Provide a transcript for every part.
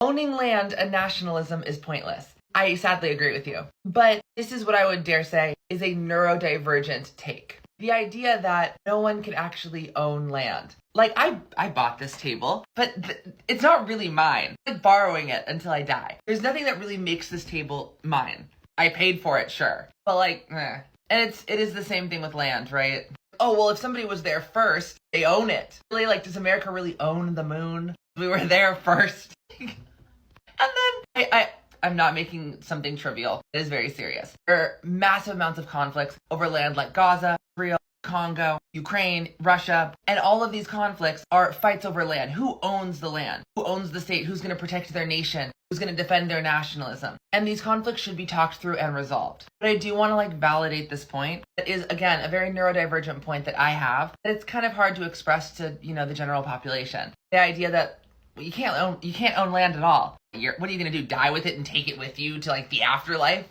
Owning land and nationalism is pointless. I sadly agree with you. But this is what I would dare say is a neurodivergent take. The idea that no one can actually own land. Like, I bought this table, but it's not really mine. I'm like borrowing it until I die. There's nothing that really makes this table mine. I paid for it, sure. But like, eh. And it is the same thing with land, right? Oh, well, if somebody was there first, they own it. Really, like, does America really own the moon? We were there first. And then I'm not making something trivial. It is very serious. There are massive amounts of conflicts over land like Gaza, Israel, Congo, Ukraine, Russia, and all of these conflicts are fights over land. Who owns the land? Who owns the state? Who's going to protect their nation? Who's going to defend their nationalism? And these conflicts should be talked through and resolved. But I do want to validate this point. It is, again, a very neurodivergent point that I have, that it's kind of hard to express to, the general population. The idea that you can't own land at all. What are you going to do? Die with it and take it with you to the afterlife?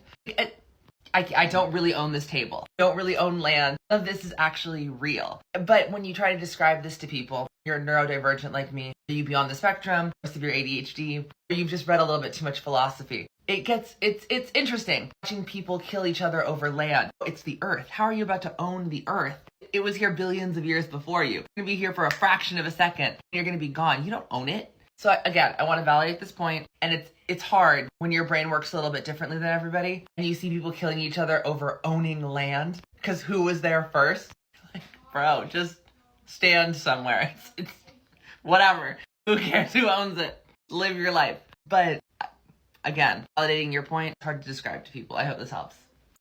I don't really own this table. I don't really own land. None of this is actually real. But when you try to describe this to people, you're neurodivergent like me, are you beyond the spectrum, most of your ADHD, or you've just read a little bit too much philosophy. It's interesting watching people kill each other over land. It's the earth. How are you about to own the earth? It was here billions of years before you. You're going to be here for a fraction of a second, and you're going to be gone. You don't own it. So again, I want to validate this point, and it's hard when your brain works a little bit differently than everybody, and you see people killing each other over owning land, because who was there first? Bro, just stand somewhere. It's whatever. Who cares who owns it? Live your life. But again, validating your point, it's hard to describe to people. I hope this helps.